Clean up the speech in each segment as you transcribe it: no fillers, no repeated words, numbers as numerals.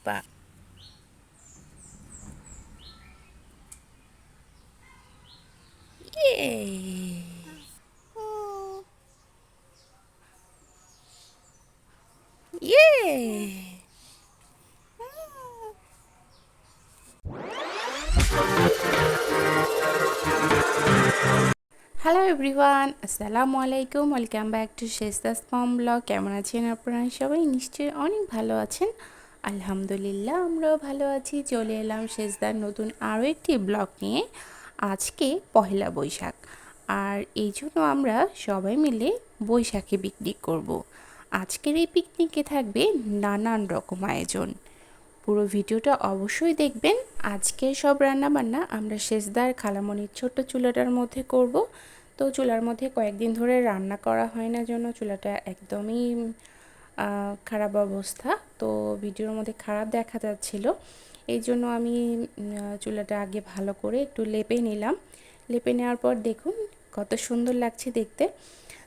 পা। ইয়ে ইয়ে হ্যালো এভরিওয়ান, আসসালামু আলাইকুম। Welcome back to Shesta's mom blog. কেমন আছেন আপনারা সবাই? নিশ্চয়ই অনেক ভালো আছেন। আলহামদুলিল্লাহ, আমরাও ভালো আছি। চলে এলাম শেষদার নতুন আরও একটি ব্লগ নিয়ে। আজকে পহেলা বৈশাখ, আর এই জন্য আমরা সবাই মিলে বৈশাখী পিকনিক করব। আজকের এই পিকনিকে থাকবে নানান রকম আয়োজন। পুরো ভিডিওটা অবশ্যই দেখবেন। আজকের সব রান্নাবান্না আমরা শেষদার খালামণির ছোট্ট চুলাটার মধ্যে করব। তো চুলার মধ্যে কয়েকদিন ধরে রান্না করা হয় না জন্য চুলাটা একদমই খারাপ অবস্থা। তো ভিডিওর মধ্যে খারাপ দেখা যাচ্ছিল, এই জন্য আমি চুলাটা আগে ভালো করে একটু লেপে নিলাম। লেপে নেওয়ার পর দেখুন কত সুন্দর লাগছে দেখতে।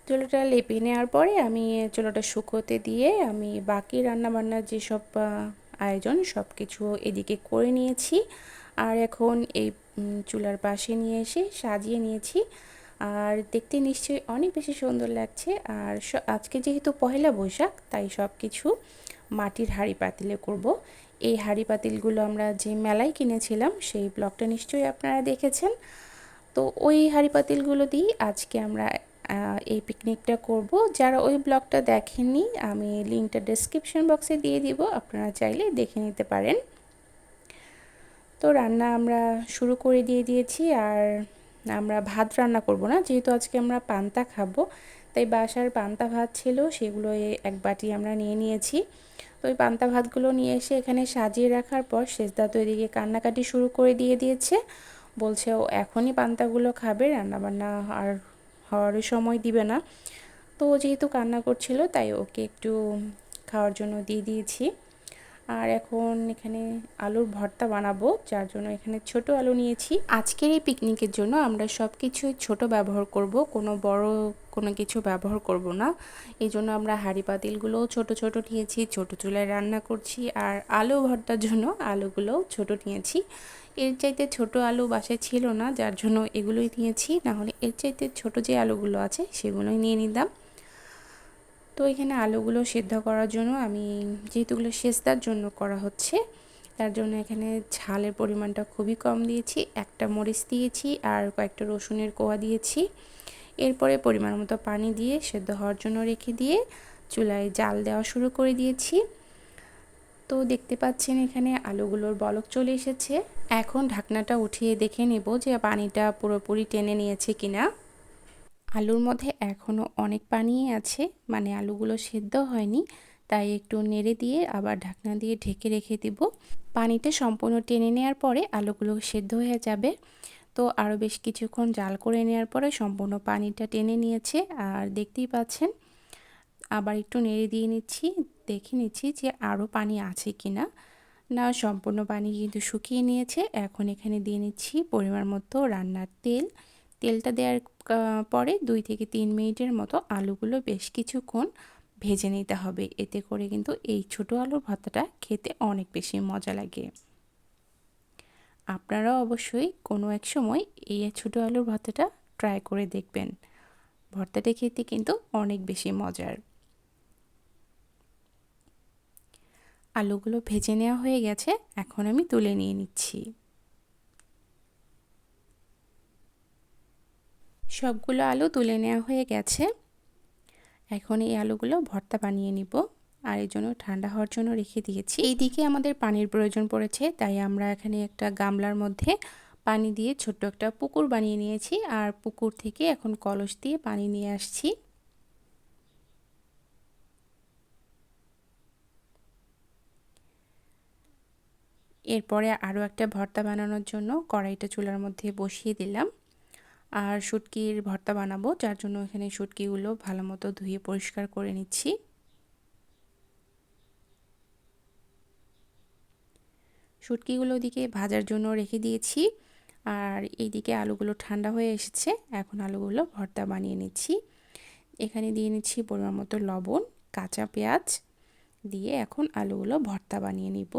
চুলাটা লেপে নেওয়ার পরে আমি চুলাটা শুকোতে দিয়ে আমি বাকি রান্নাবান্নার যেসব আয়োজন সব কিছু এদিকে করে নিয়েছি। আর এখন এই চুলার পাশে নিয়ে এসে সাজিয়ে নিয়েছি। আর দেখতে নিশ্চয়ই অনেক বেশি সুন্দর লাগছে। আর আজকে যেহেতু পহেলা বৈশাখ, তাই সব কিছু মাটির হাঁড়ি পাতিলে করব। এই হাঁড়ি পাতিলগুলো আমরা যে মেলায় কিনেছিলাম সেই ব্লগটা নিশ্চয়ই আপনারা দেখেছেন। তো ওই হাঁড়ি পাতিলগুলো দিয়েই আজকে আমরা এই পিকনিকটা করব। যারা ওই ব্লগটা দেখেননি, আমি লিঙ্কটা ডেসক্রিপশন বক্সে দিয়ে দিব, আপনারা চাইলে দেখে নিতে পারেন। তো রান্না আমরা শুরু করে দিয়েছি। আর আমরা ভাত রান্না করব না, যেহেতু আজকে আমরা পান্তা খাবো, তাই বাসার পান্তা ভাত ছিল, সেগুলো এক বাটি আমরা নিয়ে নিয়েছি। তো ওই পান্তা ভাতগুলো নিয়ে এসে এখানে সাজিয়ে রাখার পর শেষদা তো এদিকে কান্নাকাটি শুরু করে দিয়েছে। বলছে ও এখনই পান্তাগুলো খাবে, রান্নাবান্না আর হওয়ার সময় দিবে না। তো যেহেতু কান্না করছিল তাই ওকে একটু খাওয়ার জন্য দিয়ে দিয়েছি। আর এখন এখানে আলুর ভর্তা বানাবো, যার জন্য এখানে ছোট আলু নিয়েছি। আজকের এই পিকনিকের জন্য আমরা সব কিছুই ছোট ব্যবহার করব, কোনো বড় কোনো কিছু ব্যবহার করব না। এই জন্য আমরা হাঁড়ি পাতিলগুলোও ছোট ছোট নিয়েছি, ছোট চুলায় রান্না করছি। আর আলু ভর্তার জন্য আলুগুলোও ছোট নিয়েছি। এর চাইতে ছোট আলু বাসায় ছিল না, যার জন্য এগুলোই নিয়েছি, নাহলে এর চাইতে ছোট যে আলুগুলো আছে সেগুলোই নিয়ে নিতাম। তো এখানে আলুগুলো সেদ্ধ করার জন্য আমি, যেহেতু এগুলো সেজদার জন্য করা হচ্ছে, তার জন্য এখানে ঝালের পরিমাণটা খুবই কম দিয়েছি। একটা মরিচ দিয়েছি আর কয়েকটা রসুনের কোয়া দিয়েছি। এরপরে পরিমাণ মতো পানি দিয়ে সেদ্ধ হওয়ার জন্য রেখে দিয়ে চুলায় জাল দেওয়া শুরু করে দিয়েছি। তো দেখতে পাচ্ছেন এখানে আলুগুলোর বলক চলে এসেছে। এখন ঢাকনাটা উঠিয়ে দেখে নেব যে পানিটা পুরোপুরি টেনে নিয়েছে কিনা। আলুর মধ্যে এখনও অনেক পানি আছে, মানে আলুগুলো সেদ্ধ হয়নি, তাই একটু নেড়ে দিয়ে আবার ঢাকনা দিয়ে ঢেকে রেখে দিব। পানিটা সম্পূর্ণ টেনে নেওয়ার পরে আলুগুলো সেদ্ধ হয়ে যাবে। তো আরও বেশ কিছুক্ষণ জাল করে নেওয়ার পরে সম্পূর্ণ পানিটা টেনে নিয়েছে। আর দেখতেই পাচ্ছেন আবার একটু নেড়ে দিয়ে নিচ্ছি, দেখে নিচ্ছি যে আরও পানি আছে কিনা। না, সম্পূর্ণ পানি কিন্তু শুকিয়ে নিয়েছে। এখন এখানে দিয়ে নিচ্ছি পরিমাণ মতো রান্নার তেল। তেলটা দেওয়ার পরে 2 থেকে 3 মিনিটের মতো আলুগুলো বেশ কিছুক্ষণ ভেজে নিতে হবে। এতে করে কিন্তু এই ছোট আলুর ভর্তাটা খেতে অনেক বেশি মজা লাগে। আপনারাও অবশ্যই কোনো এক সময় এই ছোট আলুর ভর্তাটা ট্রাই করে দেখবেন। ভর্তাটা খেতে কিন্তু অনেক বেশি মজার। আলুগুলো ভেজে নেওয়া হয়ে গেছে, এখন আমি তুলে নিয়ে নিচ্ছি। সবগুলো আলু তুলে নেওয়া হয়ে গেছে। এখন এই আলুগুলো ভর্তা বানিয়ে নিব, আর এর জন্য ঠান্ডা হওয়ার জন্য রেখে দিয়েছি। এইদিকে আমাদের পানির প্রয়োজন পড়েছে, তাই আমরা এখানে একটা গামলার মধ্যে পানি দিয়ে ছোট্ট একটা পুকুর বানিয়ে নিয়েছি। আর পুকুর থেকে এখন কলস দিয়ে পানি নিয়ে আসছি। এরপরে আরও একটা ভর্তা বানানোর জন্য কড়াইটা চুলার মধ্যে বসিয়ে দিলাম। আর শুটকির ভর্তা বানাবো, যার জন্য এখানে শুটকিগুলো ভালো মতো ধুয়ে পরিষ্কার করে নিচ্ছি। শুটকিগুলো ওদিকে ভাজার জন্য রেখে দিয়েছি। আর এইদিকে আলুগুলো ঠান্ডা হয়ে এসেছে, এখন আলুগুলো ভর্তা বানিয়ে নিচ্ছি। এখানে দিয়ে নিচ্ছি পরিমাণ মতো লবণ, কাঁচা পেঁয়াজ দিয়ে এখন আলুগুলো ভর্তা বানিয়ে নিব।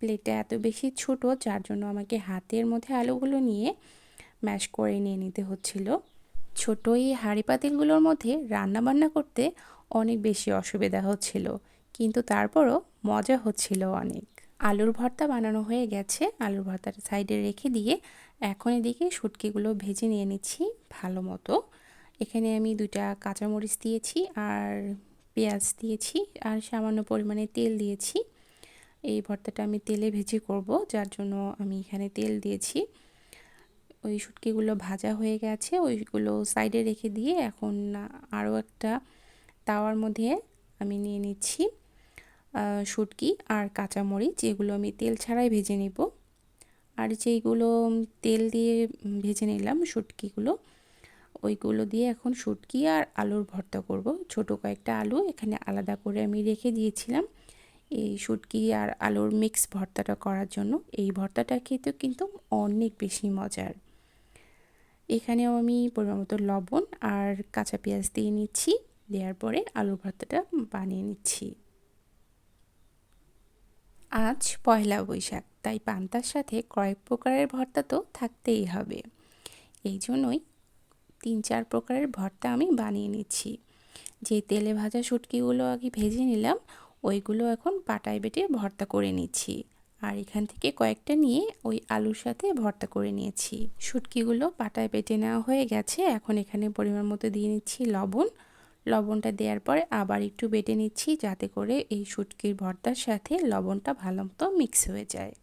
প্লেটটা এত বেশি ছোট, যার জন্য আমাকে হাতের মধ্যে আলুগুলো নিয়ে ম্যাশ করে নিয়ে নিতে হচ্ছিল। ছোট এই হাঁড়ি পাতিলগুলোর মধ্যে রান্না বান্না করতে অনেক বেশি অসুবিধা হচ্ছিল, কিন্তু তারপরও মজা হচ্ছিল অনেক। আলুর ভর্তা বানানো হয়ে গেছে। আলুর ভর্তাটা সাইডে রেখে দিয়ে এখন এদিকে শুটকিগুলো ভেজে নিয়ে নিচ্ছি ভালো মতো। এখানে আমি 2টা কাঁচামরিচ দিয়েছি আর পেঁয়াজ দিয়েছি আর সামান্য পরিমাণে তেল দিয়েছি। এই ভর্তাটা আমি তেলে ভেজে করব, যার জন্য আমি এখানে তেল দিয়েছি। ওই শুটকিগুলো ভাজা হয়ে গেছে, ওইগুলো সাইডে রেখে দিয়ে এখন আরও একটা তাওয়ার মধ্যে আমি নিয়ে নিচ্ছি শুটকি আর কাঁচামরিচ, যেগুলো আমি তেল ছাড়াই ভেজে নেব। আর যেইগুলো তেল দিয়ে ভেজে নিলাম শুটকিগুলো, ওইগুলো দিয়ে এখন শুটকি আর আলুর ভর্তা করব। ছোট কয়েকটা আলু এখানে আলাদা করে আমি রেখে দিয়েছিলাম এই শুটকি আর আলুর মিক্স ভর্তাটা করার জন্য। এই ভর্তাটা খেতে কিন্তু অনেক বেশি মজার। এখানেও আমি পরিমাণ মতো লবণ আর কাঁচা পেঁয়াজ দিয়ে নিচ্ছি, দেওয়ার পরে আলুর ভর্তাটা বানিয়ে নিচ্ছি। আজ পয়লা বৈশাখ, তাই পান্তার সাথে কয়েক প্রকারের ভর্তা তো থাকতেই হবে। এই জন্যই 3-4 প্রকারের ভর্তা আমি বানিয়ে নিচ্ছি। যে তেলে ভাজা শুটকিগুলো আগে ভেজে নিলাম, ওইগুলো এখন পাটায় বেটে ভর্তা করে নিচ্ছি। আর এখান থেকে কয়েকটা নিয়ে ওই আলুর সাথে ভর্তা করে নিয়েছি। শুটকিগুলো পাটায় বেটে নেওয়া হয়ে গেছে। এখন এখানে পরিমাণ মতো দিয়ে নিচ্ছি লবণ। লবণটা দেওয়ার পরে আবার একটু বেটে নিচ্ছি, যাতে করে এই শুটকির ভর্তার সাথে লবণটা ভালো মতো মিক্স হয়ে যায়।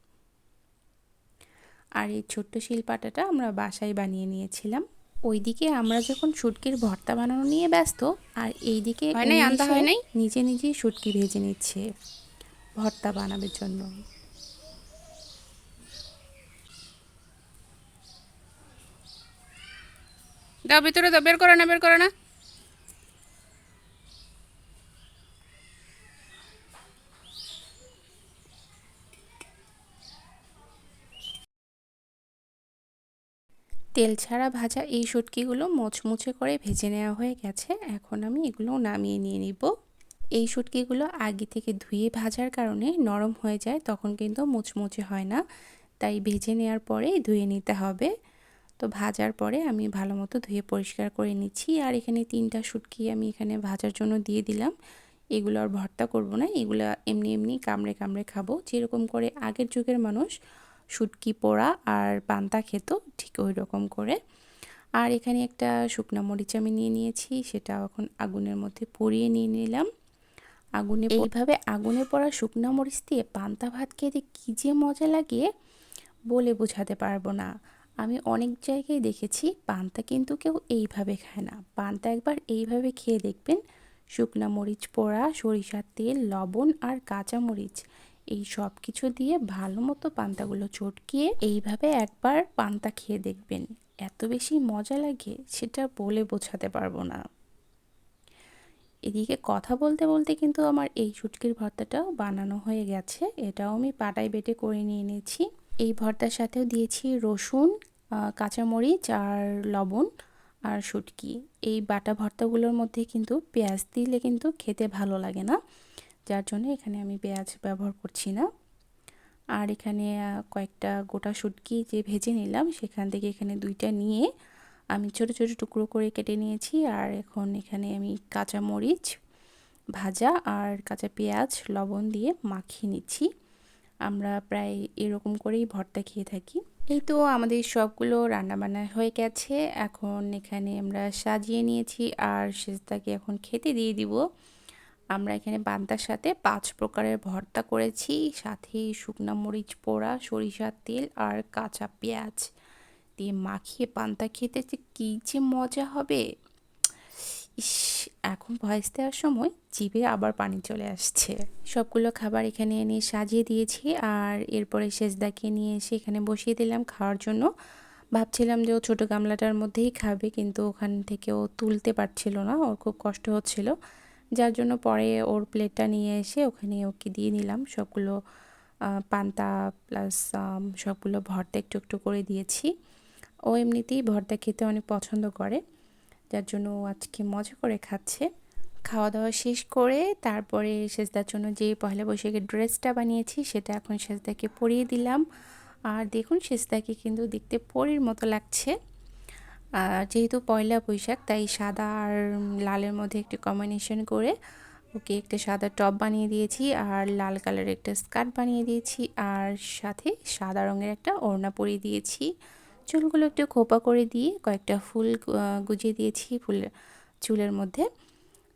আর এই ছোট্ট শিলপাটাটা আমরা বাসায় বানিয়ে নিয়েছিলাম। ওইদিকে আমরা যখন শুটকির ভর্তা বানানো নিয়ে ব্যস্ত, আর এইদিকে নিজে নিজেই শুটকি ভেজে নিচ্ছে ভর্তা বানানোর জন্য। দাও ভিতরে দাও, বের করো না, বের করো না। তেল ছাড়া ভাজা এই শুটকিগুলো মুচমুচে করে ভেজে নেওয়া হয়ে গেছে। এখন আমি এগুলো নামিয়ে নিয়ে নিব। এই শুটকিগুলো আগে থেকে ধুয়ে ভাজার কারণে নরম হয়ে যায়, তখন কিন্তু মুচমুচে হয় না, তাই ভেজে নেওয়ার পরে ধুয়ে নিতে হবে। তো ভাজার পরে আমি ভালো মতো ধুয়ে পরিষ্কার করে নিচ্ছি। আর এখানে 3টা শুটকি আমি এখানে ভাজার জন্য দিয়ে দিলাম। এগুলো আর ভর্তা করব না, এগুলো এমনি এমনি কামড়ে কামড়ে খাবো, যেরকম করে আগের যুগের মানুষ শুটকি পোড়া আর পান্তা খেত, ঠিক ওই রকম করে। আর এখানে একটা শুকনো মরিচ আমি নিয়ে নিয়েছি, সেটা এখন আগুনের মধ্যে পুড়িয়ে নিয়ে নিলাম। এইভাবে আগুনে পোড়া শুকনো মরিচ দিয়ে পান্তা ভাত খেতে কী যে মজা লাগে বলে বোঝাতে পারবো না। আমি অনেক জায়গায় দেখেছি, পান্তা কিন্তু কেউ এইভাবে খায় না। পান্তা একবার এইভাবে খেয়ে দেখবেন। শুকনা মরিচ পোড়া, সরিষার তেল, লবণ আর কাঁচা মরিচ, এই সব কিছু দিয়ে ভালো মতো পান্তাগুলো চটকিয়ে এইভাবে একবার পান্তা খেয়ে দেখবেন। এত বেশি মজা লাগে সেটা বলে বোঝাতে পারবো না। এদিকে কথা বলতে বলতে কিন্তু আমার এই শুটকির ভর্তাটাও বানানো হয়ে গেছে। এটাও আমি পাটায় বেটে করে নিয়ে নিয়েছি। এই ভর্তার সাথেও দিয়েছি রসুন, কাঁচামরিচ আর লবণ আর শুটকি। এই বাটা ভর্তাগুলোর মধ্যে কিন্তু পেঁয়াজ দিলে কিন্তু খেতে ভালো লাগে না, যার জন্য এখানে আমি পেঁয়াজ ব্যবহার করছি না। আর এখানে কয়েকটা গোটা শুটকি যে ভেজে নিলাম, সেখান থেকে এখানে 2টা নিয়ে আমি ছোট ছোট টুকরো করে কেটে নিয়েছি। আর এখন এখানে আমি কাঁচা মরিচ ভাজা আর কাঁচা পেঁয়াজ লবণ দিয়ে মাখিয়ে নিচ্ছি। আমরা প্রায় এরকম করেই ভর্তা খেয়ে থাকি। এই তো আমাদের সবগুলো রান্নাবান্না হয়ে গেছে। এখন এখানে আমরা সাজিয়ে নিয়েছি আর সেজদাকে এখন খেতে দিয়ে দিব। আমরা এখানে পান্তার সাথে 5 প্রকারের ভর্তা করেছি, সাথে শুকনো মরিচ পোড়া, সরিষার তেল আর কাঁচা পেঁয়াজ দিয়ে মাখিয়ে পান্তা খেতে যে কী যে মজা হবে! ইস, এখন ভয়েস দেওয়ার সময় জিভে আবার পানি চলে আসছে। সবগুলো খাবার এখানে এনে সাজিয়ে দিয়েছি, আর এরপরে সেজদাকে নিয়ে এসে এখানে বসিয়ে দিলাম খাওয়ার জন্য। ভাবছিলাম যে ও ছোটো গামলাটার মধ্যেই খাবে, কিন্তু ওখান থেকে ও তুলতে পারছিল না, ওর খুব কষ্ট হচ্ছিল, যার জন্য পরে ওর প্লেটটা নিয়ে এসে ওখানে ওকে দিয়ে নিলাম। সবগুলো পান্তা প্লাস সবগুলো ভর্তা একটু একটু করে দিয়েছি। ও এমনিতেই ভর্তা খেতে অনেক পছন্দ করে, যার জন্য ও আজকে মজা করে খাচ্ছে। খাওয়া দাওয়া শেষ করে তারপরে সেজদার জন্য যে পয়লা বৈশাখের ড্রেসটা বানিয়েছি সেটা এখন সেজদাকে পরিয়ে দিলাম। আর দেখুন সেজদাকে কিন্তু দেখতে পরীর মতো লাগছে। যেহেতু পয়লা বৈশাখ তাই সাদা আর লালের মধ্যে একটি কম্বিনেশন করে ওকে একটা সাদা টপ বানিয়ে দিয়েছি আর লাল কালারের একটা স্কার্ট বানিয়ে দিয়েছি আর সাথে সাদা রঙের একটা ওড়না পরিয়ে দিয়েছি। চুলগুলো একটু খোপা করে দিয়ে কয়েকটা ফুল গুজিয়ে দিয়েছি চুলের মধ্যে।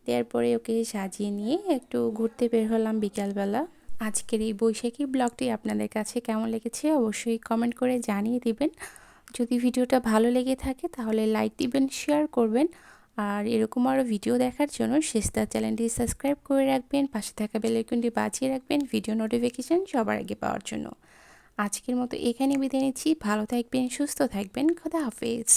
তারপরে ওকে সাজিয়ে নিয়ে একটু ঘুরতে বের হলাম বিকালবেলা। আজকের এই বৈশাখী ব্লগটি আপনাদের কাছে কেমন লেগেছে অবশ্যই কমেন্ট করে জানিয়ে দিবেন। যদি ভিডিওটা ভালো লেগে থাকে তাহলে লাইক দিবেন, শেয়ার করবেন। আর এরকম আরও ভিডিও দেখার জন্য শেষদার চ্যানেলটি সাবস্ক্রাইব করে রাখবেন, পাশে থাকা বেল আইকনটি বাজিয়ে রাখবেন ভিডিও নোটিফিকেশান সবার আগে পাওয়ার জন্য। আজকের মতো এখানে বিদায় নিচ্ছি। ভালো থাকবেন, সুস্থ থাকবেন। খোদা হাফেজ।